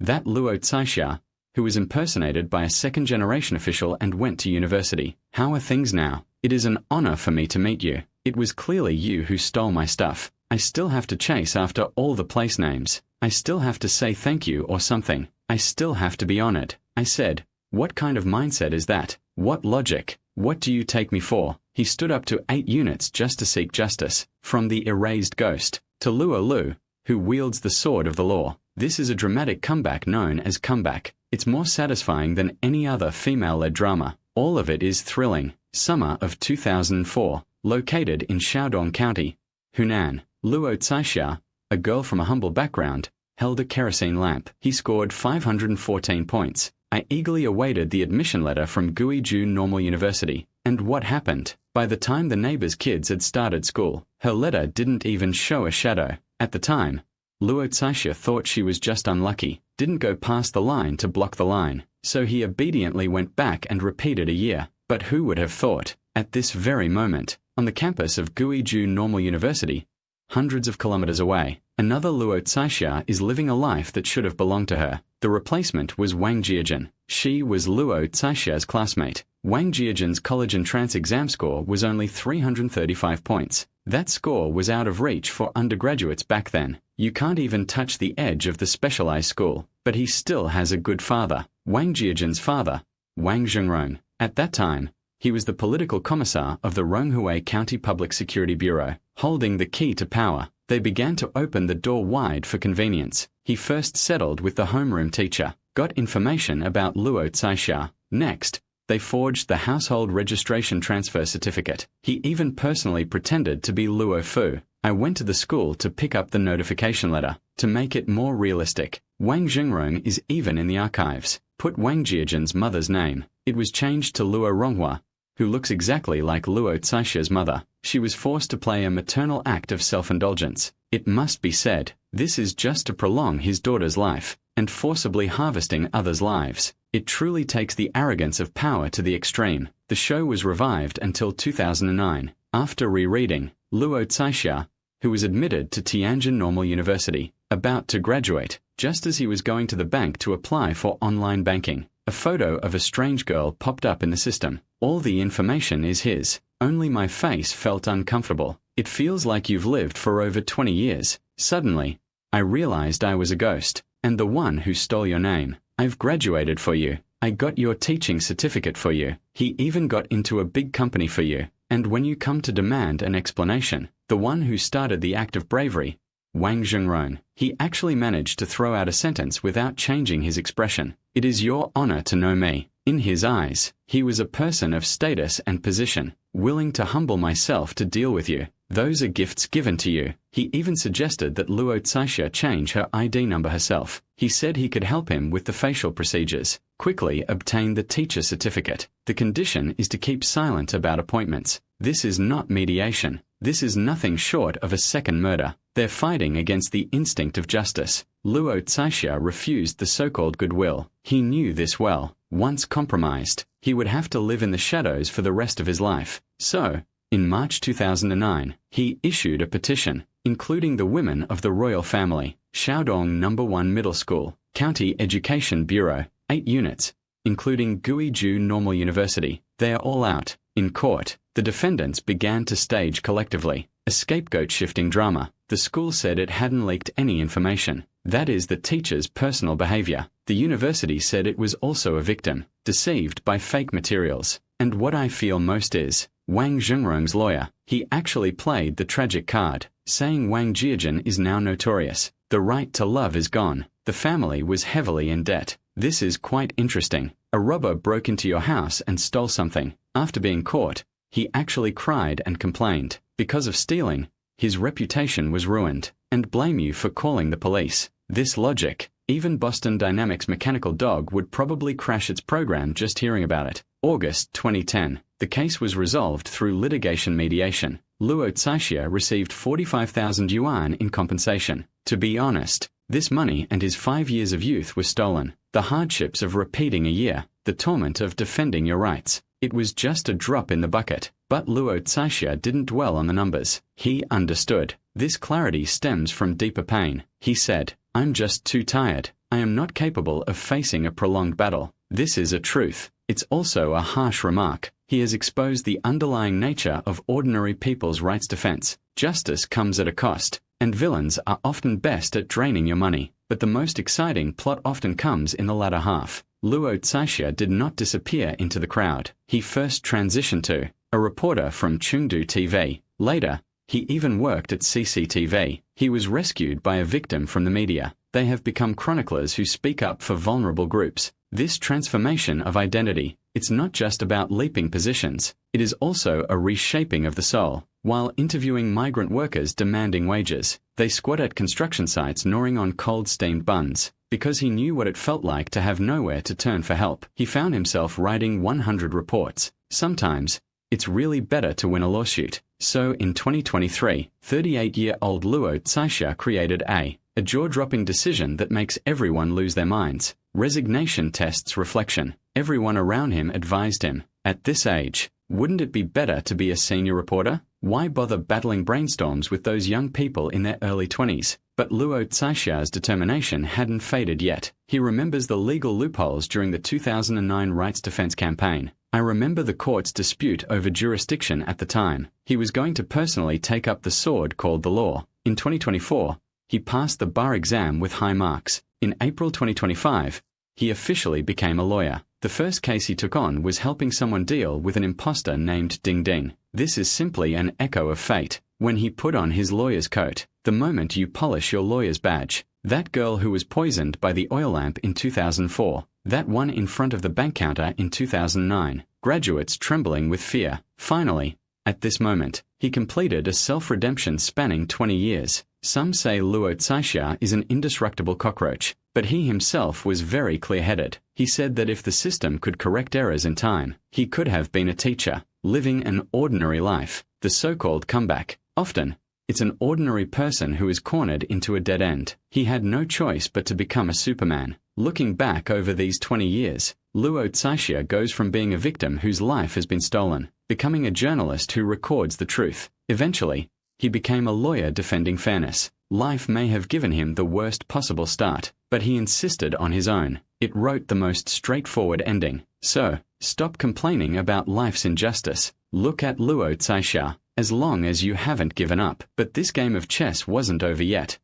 That Luo Caixia, who was impersonated by a second-generation official and went to university. How are things now? It is an honor for me to meet you. It was clearly you who stole my stuff. I still have to chase after all the place names. I still have to say thank you or something. I still have to be honored. I said, what kind of mindset is that? What logic? What do you take me for? He stood up to 8 units just to seek justice, from the erased ghost, to Luo Lu, who wields the sword of the law. This is a dramatic comeback known as Comeback. It's more satisfying than any other female-led drama. All of it is thrilling. Summer of 2004, located in Shaodong County, Hunan. Luo Caixia, a girl from a humble background, held a kerosene lamp. He scored 514 points. I eagerly awaited the admission letter from Guizhou Normal University. And what happened? By the time the neighbor's kids had started school, her letter didn't even show a shadow. At the time, Luo Caixia thought she was just unlucky, didn't go past the line to block the line, so he obediently went back and repeated a year. But who would have thought, at this very moment, on the campus of Guizhou Normal University, hundreds of kilometers away, another Luo Caixia is living a life that should have belonged to her. The replacement was Wang Jiajin. She was Luo Caixia's classmate. Wang Jiajin's college entrance exam score was only 335 points. That score was out of reach for undergraduates back then. You can't even touch the edge of the specialized school. But he still has a good father. Wang Jiajin's father, Wang Zhengrong. At that time, he was the political commissar of the Ronghui County Public Security Bureau, holding the key to power. They began to open the door wide for convenience. He first settled with the homeroom teacher, got information about Luo Caixia. Next, they forged the household registration transfer certificate. He even personally pretended to be Luo Fu. I went to the school to pick up the notification letter. To make it more realistic, Wang Zhengrong is even in the archives. Put Wang Jiajin's mother's name. It was changed to Luo Ronghua, who looks exactly like Luo Caixia's mother. She was forced to play a maternal act of self-indulgence. It must be said, this is just to prolong his daughter's life, and forcibly harvesting others' lives. It truly takes the arrogance of power to the extreme. The show was revived until 2009. After rereading, Luo Caixia, who was admitted to Tianjin Normal University, about to graduate, just as he was going to the bank to apply for online banking, a photo of a strange girl popped up in the system. All the information is his. Only my face felt uncomfortable. It feels like you've lived for over 20 years. Suddenly, I realized I was a ghost, and the one who stole your name. I've graduated for you. I got your teaching certificate for you. He even got into a big company for you. And when you come to demand an explanation, the one who started the act of bravery, Wang Zhengrong, he actually managed to throw out a sentence without changing his expression. It is your honor to know me. In his eyes, he was a person of status and position, willing to humble myself to deal with you. Those are gifts given to you. He even suggested that Luo Caixia change her ID number herself. He said he could help him with the facial procedures. Quickly obtain the teacher certificate. The condition is to keep silent about appointments. This is not mediation. This is nothing short of a second murder. They're fighting against the instinct of justice. Luo Caixia refused the so-called goodwill. He knew this well. Once compromised, he would have to live in the shadows for the rest of his life. So, in March 2009, he issued a petition, including the women of the royal family, Shaodong No. 1 Middle School, County Education Bureau, 8 units, including Guizhou Normal University. They are all out. In court, the defendants began to stage collectively a scapegoat-shifting drama. The school said it hadn't leaked any information. That is the teacher's personal behavior. The university said it was also a victim, deceived by fake materials. And what I feel most is, Wang Zhengrong's lawyer, he actually played the tragic card, saying Wang Jiajin is now notorious. The right to love is gone. The family was heavily in debt. This is quite interesting. A robber broke into your house and stole something. After being caught, he actually cried and complained. Because of stealing, his reputation was ruined, and blame you for calling the police. This logic, even Boston Dynamics' mechanical dog would probably crash its program just hearing about it. August 2010. The case was resolved through litigation mediation. Luo Caixia received 45,000 yuan in compensation. To be honest, this money and his 5 years of youth were stolen. The hardships of repeating a year, the torment of defending your rights. It was just a drop in the bucket. But Luo Caixia didn't dwell on the numbers. He understood. This clarity stems from deeper pain. He said, I'm just too tired. I am not capable of facing a prolonged battle. This is a truth. It's also a harsh remark. He has exposed the underlying nature of ordinary people's rights defense. Justice comes at a cost, and villains are often best at draining your money. But the most exciting plot often comes in the latter half. Luo Caixia did not disappear into the crowd. He first transitioned to a reporter from Chengdu TV. Later, he even worked at CCTV. He was rescued by a victim from the media. They have become chroniclers who speak up for vulnerable groups. This transformation of identity, it's not just about leaping positions. It is also a reshaping of the soul. While interviewing migrant workers demanding wages, they squat at construction sites gnawing on cold steamed buns. Because he knew what it felt like to have nowhere to turn for help, he found himself writing 100 reports. Sometimes, it's really better to win a lawsuit. So in 2023, 38-year-old Luo Caixia created a jaw-dropping decision that makes everyone lose their minds. Resignation tests reflection. Everyone around him advised him, at this age, wouldn't it be better to be a senior reporter? Why bother battling brainstorms with those young people in their early 20s? But Luo Caixia's determination hadn't faded yet. He remembers the legal loopholes during the 2009 rights defense campaign. I remember the court's dispute over jurisdiction at the time. He was going to personally take up the sword called the law. In 2024, he passed the bar exam with high marks. In April 2025, he officially became a lawyer. The first case he took on was helping someone deal with an imposter named Ding Ding. This is simply an echo of fate. When he put on his lawyer's coat, the moment you polish your lawyer's badge, that girl who was poisoned by the oil lamp in 2004, that one in front of the bank counter in 2009, graduates trembling with fear. Finally, at this moment, he completed a self-redemption spanning 20 years. Some say Luo Caixia is an indestructible cockroach, but he himself was very clear-headed. He said that if the system could correct errors in time, he could have been a teacher, living an ordinary life. The so-called comeback. Often, it's an ordinary person who is cornered into a dead end. He had no choice but to become a Superman. Looking back over these 20 years, Luo Caixia goes from being a victim whose life has been stolen, becoming a journalist who records the truth. Eventually, he became a lawyer defending fairness. Life may have given him the worst possible start, but he insisted on his own. It wrote the most straightforward ending. So, stop complaining about life's injustice. Look at Luo Caixia. As long as you haven't given up. But this game of chess wasn't over yet.